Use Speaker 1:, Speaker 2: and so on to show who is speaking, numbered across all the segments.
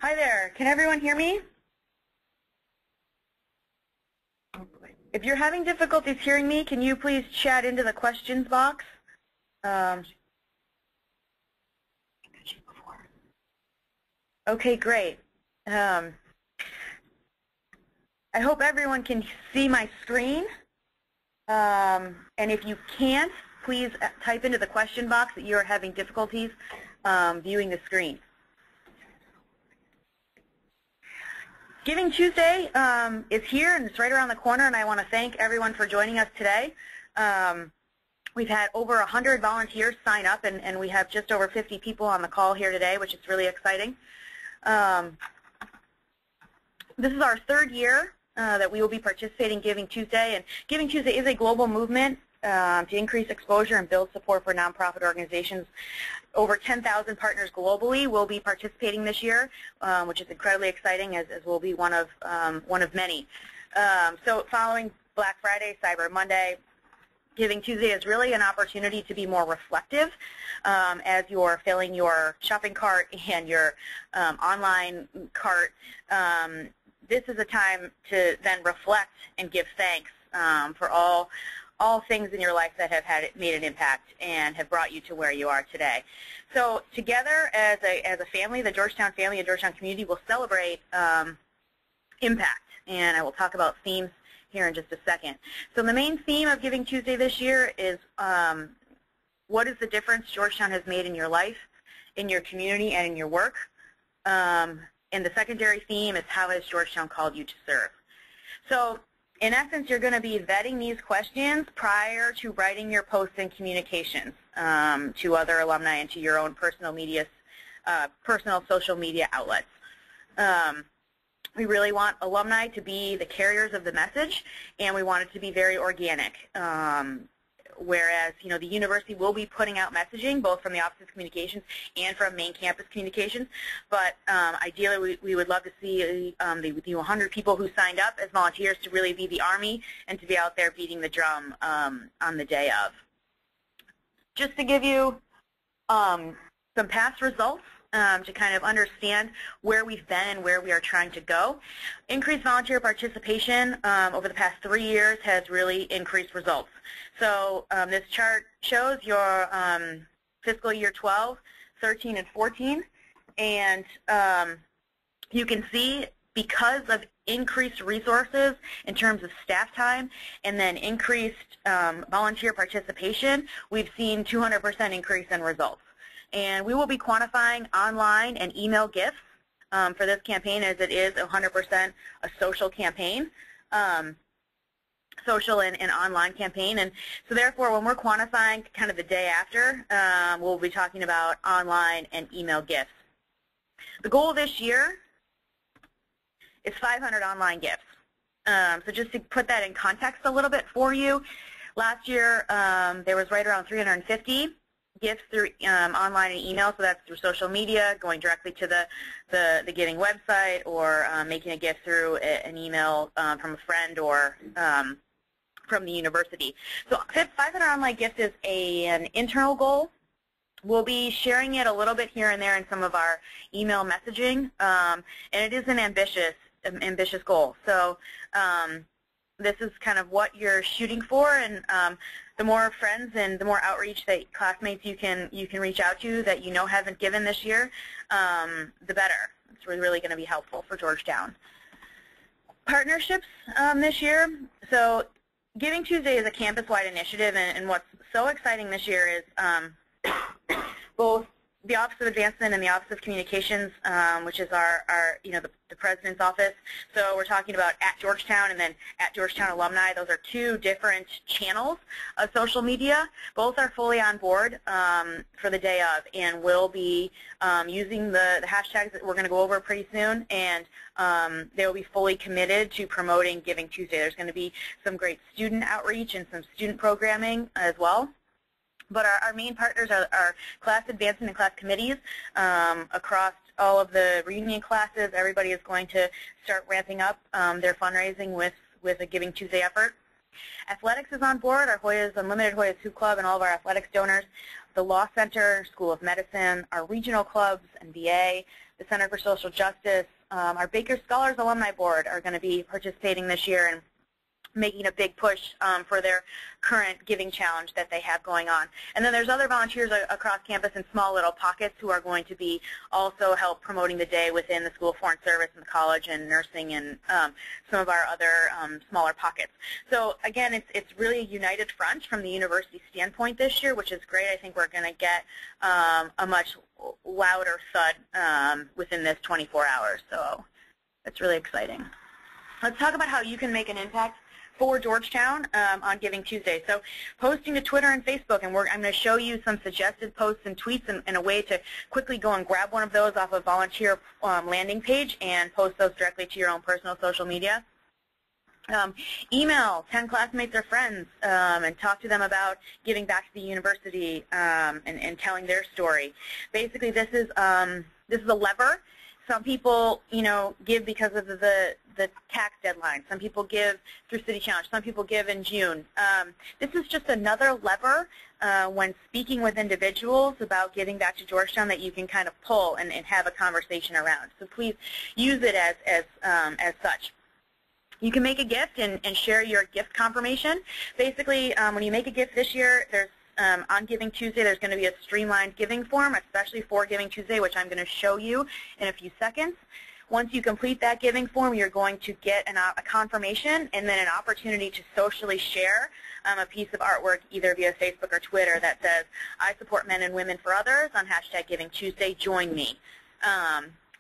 Speaker 1: Hi there. Can everyone hear me? If you're having difficulties hearing me, can you please chat into the questions box? Okay, great. I hope everyone can see my screen. And if you can't, please type into the question box that you are having difficulties viewing the screen. Giving Tuesday is here, and it's right around the corner, and I want to thank everyone for joining us today. We've had over 100 volunteers sign up, and we have just over 50 people on the call here today, which is really exciting. This is our third year that we will be participating in Giving Tuesday, and Giving Tuesday is a global movement to increase exposure and build support for nonprofit organizations. Over 10,000 partners globally will be participating this year, which is incredibly exciting, as we'll be one of many. So following Black Friday, Cyber Monday, Giving Tuesday is really an opportunity to be more reflective as you're filling your shopping cart and your online cart. This is a time to then reflect and give thanks for all things in your life that have made an impact and have brought you to where you are today. So together as a family, the Georgetown family and Georgetown community will celebrate impact, and I will talk about themes here in just a second. So the main theme of Giving Tuesday this year is what is the difference Georgetown has made in your life, in your community, and in your work. And the secondary theme is how has Georgetown called you to serve. So in essence, you're going to be vetting these questions prior to writing your posts and communications to other alumni and to your own personal social media outlets. We really want alumni to be the carriers of the message, and we want it to be very organic. Whereas, the university will be putting out messaging, both from the Office of Communications and from main campus communications. But ideally, we would love to see the 100 people who signed up as volunteers to really be the Army and to be out there beating the drum on the day of. Just to give you some past results, to kind of understand where we've been and where we are trying to go. Increased volunteer participation over the past 3 years has really increased results. So this chart shows your fiscal year 12, 13, and 14, and you can see because of increased resources in terms of staff time and then increased volunteer participation, we've seen 200% increase in results. And we will be quantifying online and email gifts for this campaign, as it is 100% a social campaign, social and online campaign. And so therefore, when we're quantifying kind of the day after, we'll be talking about online and email gifts. The goal this year is 500 online gifts. So just to put that in context a little bit for you, last year there was right around 350 gifts through online and email, so that's through social media, going directly to the Giving website, or making a gift through an email from a friend or from the university. So 500 online gifts is an internal goal. We'll be sharing it a little bit here and there in some of our email messaging, and it is an ambitious goal. So this is kind of what you're shooting for, and the more friends and the more outreach that classmates you can reach out to that haven't given this year, the better. It's really going to be helpful for Georgetown. Partnerships this year. So Giving Tuesday is a campus-wide initiative, and what's so exciting this year is both the Office of Advancement and the Office of Communications, which is our the President's office. So we're talking about at Georgetown and then at Georgetown Alumni. Those are two different channels of social media. Both are fully on board for the day of, and we'll be using the hashtags that we're going to go over pretty soon, and they will be fully committed to promoting Giving Tuesday. There's going to be some great student outreach and some student programming as well. But our main partners are class advancement and class committees across all of the reunion classes. Everybody is going to start ramping up their fundraising with a Giving Tuesday effort. Athletics is on board, our Hoyas, Unlimited Hoyas Hoop Club, and all of our athletics donors. The Law Center, School of Medicine, our regional clubs, NBA, the Center for Social Justice, our Baker Scholars Alumni Board are going to be participating this year and making a big push for their current giving challenge that they have going on. And then there's other volunteers across campus in small little pockets who are going to be also help promoting the day within the School of Foreign Service and the college and nursing and some of our other smaller pockets. So again, it's really a united front from the university standpoint this year, which is great. I think we're going to get a much louder thud within this 24 hours. So it's really exciting. Let's talk about how you can make an impact for Georgetown on Giving Tuesday. So posting to Twitter and Facebook, and I'm going to show you some suggested posts and tweets and a way to quickly go and grab one of those off a volunteer landing page and post those directly to your own personal social media. Email 10 classmates or friends and talk to them about giving back to the university and telling their story. Basically, this is a lever. Some people, give because of the tax deadline. Some people give through City Challenge. Some people give in June. This is just another lever when speaking with individuals about giving back to Georgetown that you can kind of pull and have a conversation around. So please use it as such. You can make a gift and share your gift confirmation. Basically, when you make a gift this year, there's on Giving Tuesday, there's going to be a streamlined giving form, especially for Giving Tuesday, which I'm going to show you in a few seconds. Once you complete that giving form, you're going to get a confirmation and then an opportunity to socially share a piece of artwork either via Facebook or Twitter that says, I support men and women for others on #GivingTuesday, join me.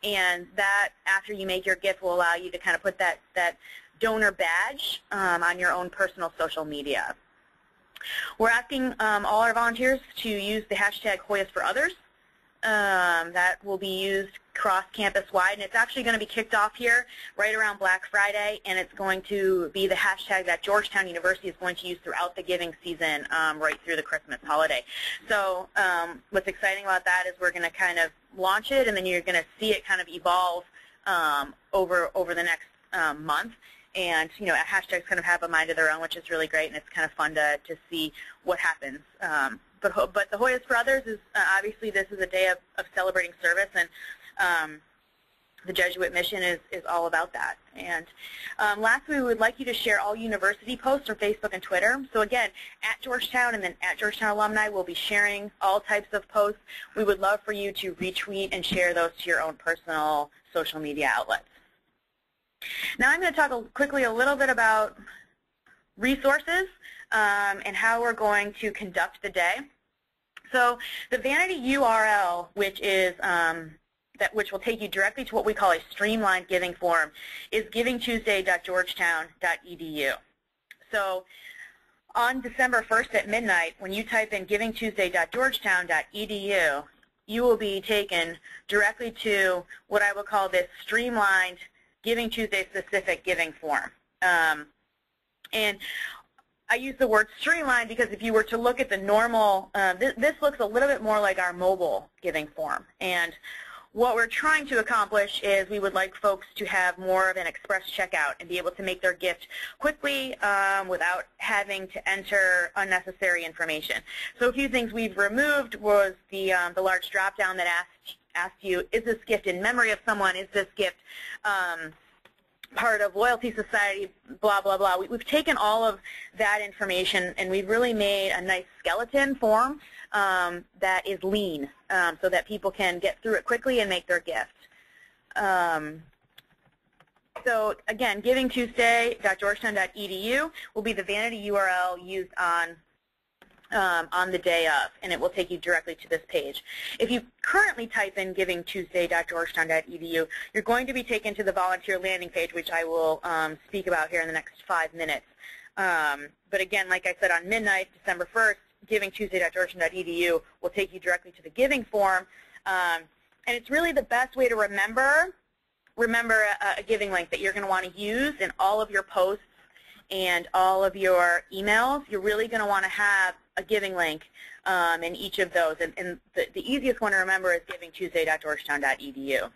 Speaker 1: And that, after you make your gift, will allow you to kind of put that donor badge on your own personal social media. We're asking all our volunteers to use the #HoyasForOthers. That will be used cross-campus wide, and it's actually going to be kicked off here right around Black Friday, and it's going to be the hashtag that Georgetown University is going to use throughout the giving season right through the Christmas holiday. So what's exciting about that is we're going to kind of launch it, and then you're going to see it kind of evolve over the next month. And, hashtags kind of have a mind of their own, which is really great, and it's kind of fun to see what happens. But the Hoyas for Others is, obviously, this is a day of celebrating service, and the Jesuit mission is all about that. And lastly, we would like you to share all university posts on Facebook and Twitter. So again, at Georgetown and then at Georgetown Alumni, we'll be sharing all types of posts. We would love for you to retweet and share those to your own personal social media outlets. Now I'm going to talk quickly a little bit about resources and how we're going to conduct the day. So the vanity URL, which is which will take you directly to what we call a streamlined giving form, is givingtuesday.georgetown.edu. So on December 1st at midnight, when you type in givingtuesday.georgetown.edu, you will be taken directly to what I will call this streamlined Giving Tuesday specific giving form. And I use the word streamlined because if you were to look at the normal, this looks a little bit more like our mobile giving form. And what we're trying to accomplish is we would like folks to have more of an express checkout and be able to make their gift quickly without having to enter unnecessary information. So a few things we've removed was the large drop-down that asked you, is this gift in memory of someone? Is this gift part of Loyalty Society, blah, blah, blah. We've taken all of that information and we've really made a nice skeleton form that is lean so that people can get through it quickly and make their gift. So again, givingtuesday.georgetown.edu will be the vanity URL used on the day of, and it will take you directly to this page. If you currently type in givingtuesday.georgetown.edu, you're going to be taken to the volunteer landing page, which I will speak about here in the next 5 minutes. But again, like I said, on midnight, December 1st, givingtuesday.georgetown.edu will take you directly to the giving form. And it's really the best way to remember a giving link that you're going to want to use in all of your posts and all of your emails. You're really going to want to have a giving link in each of those. And the easiest one to remember is givingtuesday.georgetown.edu.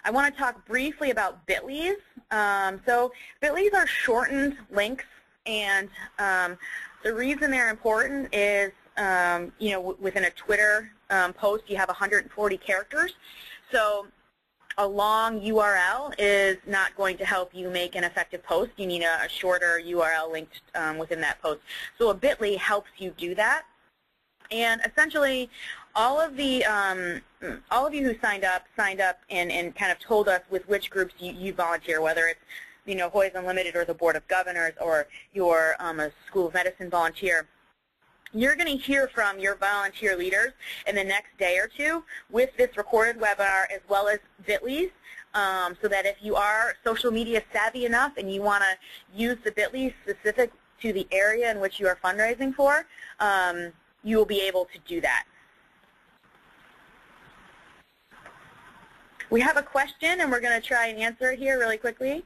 Speaker 1: I want to talk briefly about bit.lys. So bit.lys are shortened links And the reason they're important is, you know, within a Twitter post, you have 140 characters. So a long URL is not going to help you make an effective post. You need a shorter URL linked within that post. So a bit.ly helps you do that. And essentially, all of you who signed up and kind of told us with which groups you volunteer, whether it's, you know, Hoyas Unlimited or the Board of Governors, or you're a School of Medicine volunteer. You're going to hear from your volunteer leaders in the next day or two with this recorded webinar, as well as bit.lys, so that if you are social media savvy enough and you want to use the bit.ly specific to the area in which you are fundraising for, you will be able to do that. We have a question, and we're going to try and answer it here really quickly.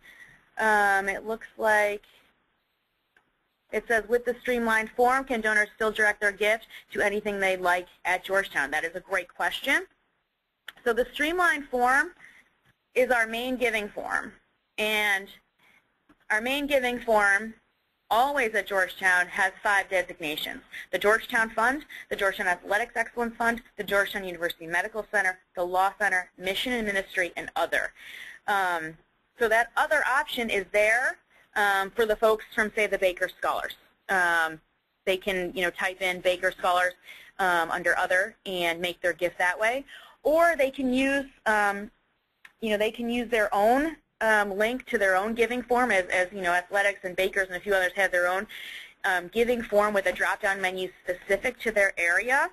Speaker 1: It looks like it says, with the streamlined form, can donors still direct their gift to anything they'd like at Georgetown? That is a great question. So the streamlined form is our main giving form. And our main giving form always at Georgetown has 5 designations: the Georgetown Fund, the Georgetown Athletics Excellence Fund, the Georgetown University Medical Center, the Law Center, Mission and Ministry, and Other. So that other option is there for the folks from, say, the Baker Scholars. They can, you know, type in Baker Scholars under Other and make their gift that way. Or they can use, you know, they can use their own link to their own giving form, as you know, Athletics and Bakers and a few others have their own giving form with a drop-down menu specific to their area.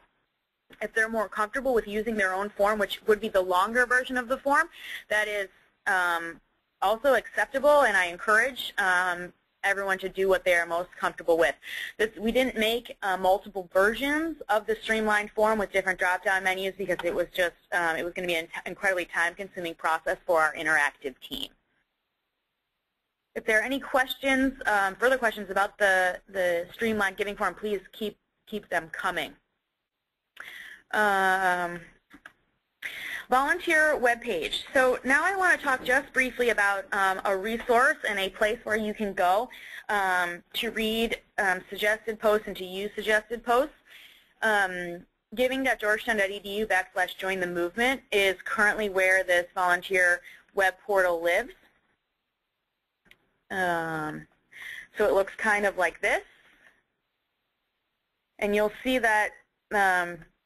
Speaker 1: If they're more comfortable with using their own form, which would be the longer version of the form, that is also acceptable, and I encourage everyone to do what they are most comfortable with. We didn't make multiple versions of the streamlined form with different drop-down menus because it was just it was going to be an incredibly time-consuming process for our interactive team. If there are any questions, further questions about the streamlined giving form, please keep them coming. Volunteer webpage. So now I want to talk just briefly about a resource and a place where you can go to read suggested posts and to use suggested posts. Giving.georgetown.edu/join the movement is currently where this volunteer web portal lives. So it looks kind of like this. And you'll see that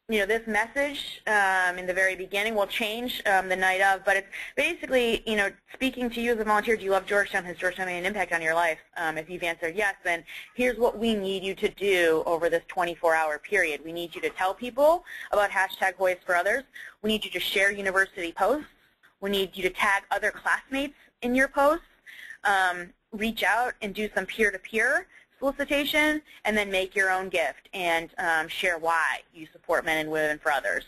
Speaker 1: you know, this message in the very beginning will change the night of, but it's basically, you know, speaking to you as a volunteer. Do you love Georgetown? Has Georgetown made an impact on your life? If you've answered yes, then here's what we need you to do over this 24-hour period. We need you to tell people about #HoyasForOthers. We need you to share university posts. We need you to tag other classmates in your posts. Reach out and do some peer-to-peer solicitation, and then make your own gift and share why you support Men and Women for Others.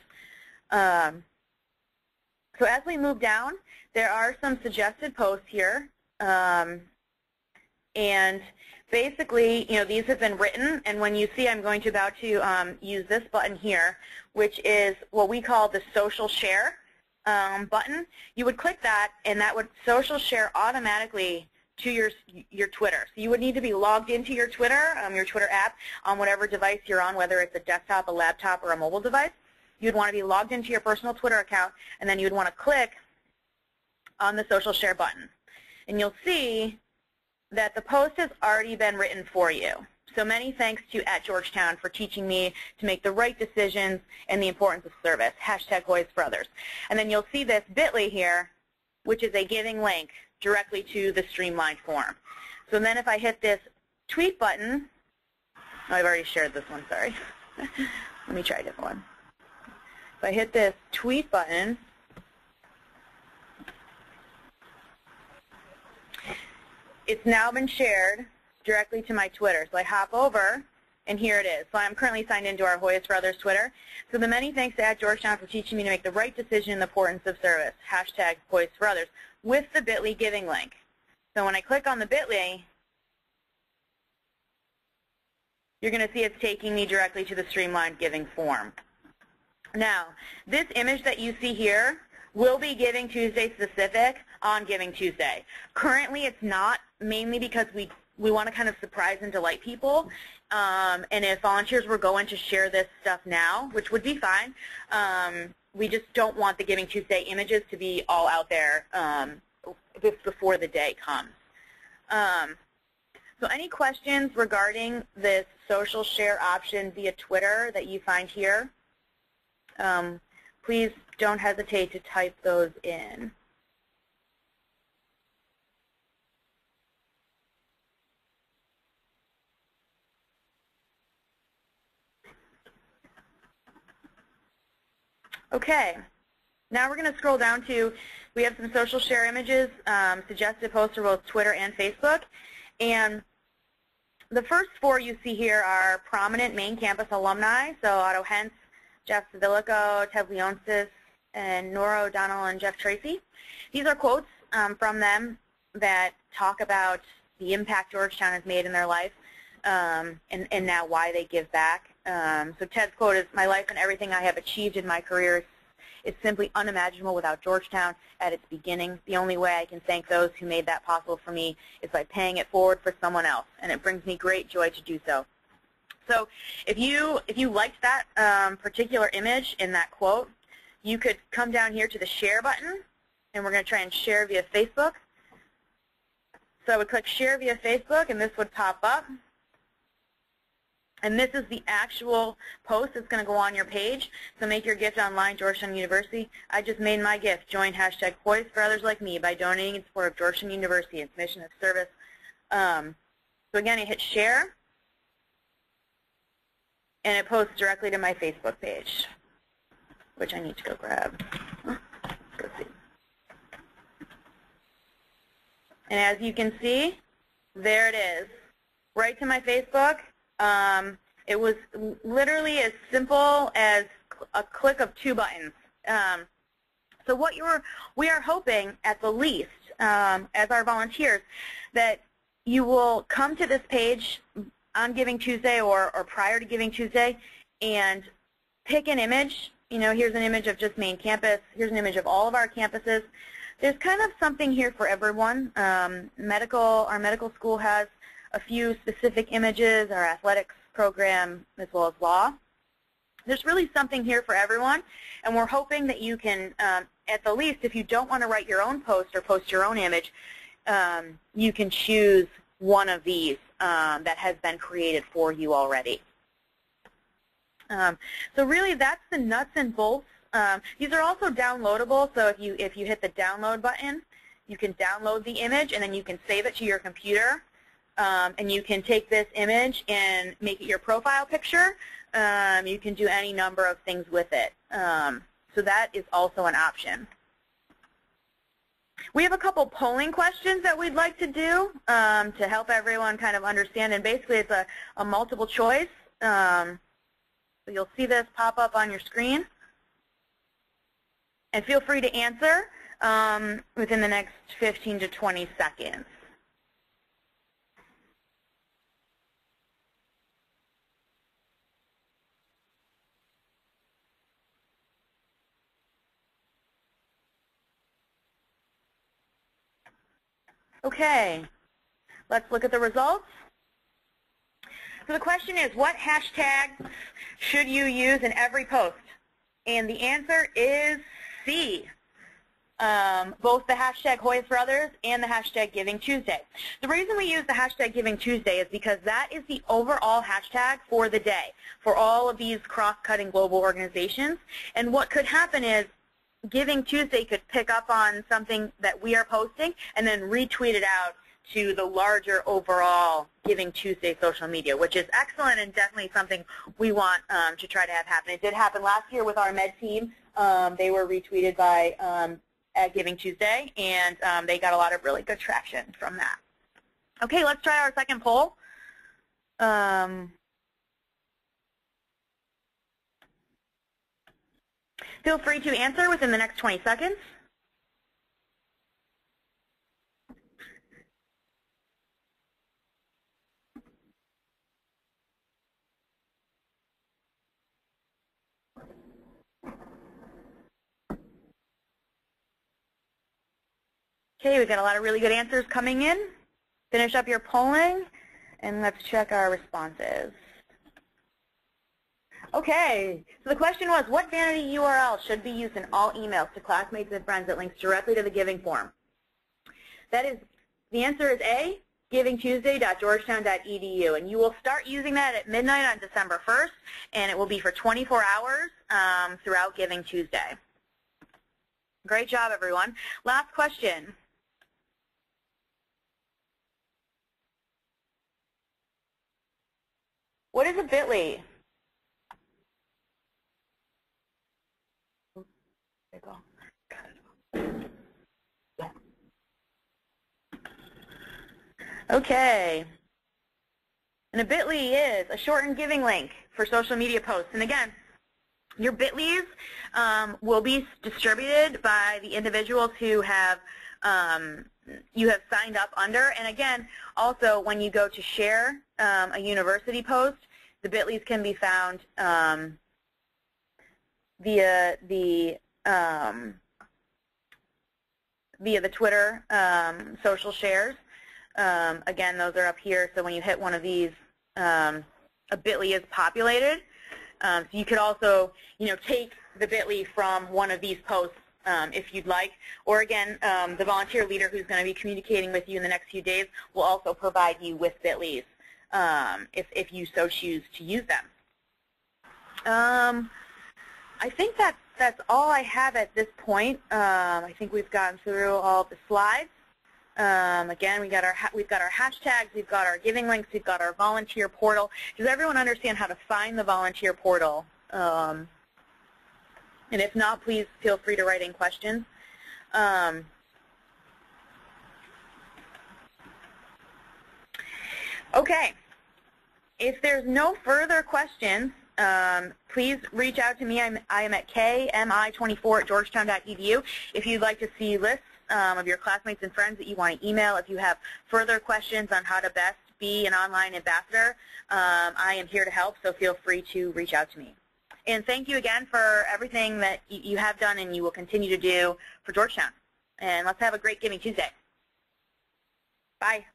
Speaker 1: So as we move down, there are some suggested posts here, and basically, you know, these have been written, and when you see, I'm going to about to use this button here, which is what we call the social share button. You would click that, and that would social share automatically to your Twitter. So you would need to be logged into your Twitter app on whatever device you're on, whether it's a desktop, a laptop, or a mobile device. You'd want to be logged into your personal Twitter account, and then you'd want to click on the social share button. And you'll see that the post has already been written for you. So many thanks to @Georgetown for teaching me to make the right decisions and the importance of service, #HoyasForOthers. And then you'll see this bit.ly here, which is a giving link directly to the streamlined form. So then if I hit this tweet button, oh, I've already shared this one, sorry. Let me try a different one. If I hit this tweet button, it's now been shared directly to my Twitter. So I hop over, and here it is. So I'm currently signed into our Hoyas for Others Twitter. So the many thanks to @Georgetown for teaching me to make the right decision in the importance of service, #Hoyas for Others, with the bit.ly giving link. So when I click on the bit.ly, you're going to see it's taking me directly to the streamlined giving form. Now, this image that you see here will be Giving Tuesday specific on Giving Tuesday. Currently, it's not, mainly because we we want to kind of surprise and delight people. And if volunteers were going to share this stuff now, which would be fine, we just don't want the Giving Tuesday images to be all out there before the day comes. So any questions regarding this social share option via Twitter that you find here, please don't hesitate to type those in. Okay, now we're going to scroll down to, we have some social share images, suggested posts for both Twitter and Facebook. And the first 4 you see here are prominent main campus alumni, so Otto Hentz, Jeff Savilico, Ted Leonsis, and Nora O'Donnell and Jeff Tracy. These are quotes from them that talk about the impact Georgetown has made in their life and now why they give back. So Ted's quote is, "My life and everything I have achieved in my career is simply unimaginable without Georgetown at its beginning. The only way I can thank those who made that possible for me is by paying it forward for someone else, and it brings me great joy to do so." So if you liked that particular image in that quote, you could come down here to the share button, and we're going to try and share via Facebook. So I would click share via Facebook, and this would pop up. And this is the actual post that's going to go on your page. So make your gift online, Georgetown University. I just made my gift. Join hashtag Poise for others like me by donating in support of Georgetown University, its mission of service. So again, you hit share, and it posts directly to my Facebook page, which I need to go grab. Let's go see. And as you can see, there it is, right to my Facebook. It was literally as simple as a click of 2 buttons. So what we are hoping, at the least, as our volunteers, that you will come to this page on Giving Tuesday or prior to Giving Tuesday and pick an image. You know, here's an image of just main campus. Here's an image of all of our campuses. There's kind of something here for everyone. Our medical school has a few specific images, our athletics program, as well as law. There's really something here for everyone, and we're hoping that you can, at the least, if you don't want to write your own post or post your own image, you can choose one of these that has been created for you already. So really, that's the nuts and bolts. These are also downloadable, so if you hit the download button, you can download the image, and then you can save it to your computer. And you can take this image and make it your profile picture. You can do any number of things with it. So that is also an option. We have a couple polling questions that we'd like to do to help everyone kind of understand. And basically, it's a multiple choice. So you'll see this pop up on your screen. And feel free to answer within the next 15 to 20 seconds. Okay, let's look at the results. So the question is, what hashtags should you use in every post? And the answer is C, both the hashtag Hoist for Others and the hashtag Giving Tuesday. The reason we use the hashtag Giving Tuesday is because that is the overall hashtag for the day for all of these cross-cutting global organizations. And what could happen is Giving Tuesday could pick up on something that we are posting and then retweet it out to the larger overall Giving Tuesday social media, which is excellent and definitely something we want to try to have happen. It did happen last year with our med team. They were retweeted by at Giving Tuesday, and they got a lot of really good traction from that. Okay, let's try our second poll. Feel free to answer within the next 20 seconds. Okay, we've got a lot of really good answers coming in. finish up your polling, and let's check our responses. Okay, so the question was, what vanity URL should be used in all emails to classmates and friends that links directly to the giving form? The answer is A, givingtuesday.georgetown.edu, and you will start using that at midnight on December 1st, and it will be for 24 hours throughout Giving Tuesday. Great job, everyone. Last question. What is a bit.ly? Okay. And a bit.ly is a shortened giving link for social media posts. And again, your bit.lys will be distributed by the individuals who have you have signed up under. And again, also when you go to share a university post, the bit.lys can be found via the Twitter social shares. Again, those are up here, so when you hit one of these, a bit.ly is populated. So you could also, take the bit.ly from one of these posts if you'd like. Or again, the volunteer leader who's going to be communicating with you in the next few days will also provide you with bit.lys if you so choose to use them. I think that's all I have at this point. I think we've gotten through all the slides. Again, we've got our hashtags, we've got our giving links, we've got our volunteer portal. Does everyone understand how to find the volunteer portal? And if not, please feel free to write in questions. Okay. If there's no further questions, please reach out to me. I am at kmi24@georgetown.edu. If you'd like to see lists of your classmates and friends that you want to email, if you have further questions on how to best be an online ambassador, I am here to help, so feel free to reach out to me. And thank you again for everything that you have done and you will continue to do for Georgetown. And let's have a great Giving Tuesday. Bye.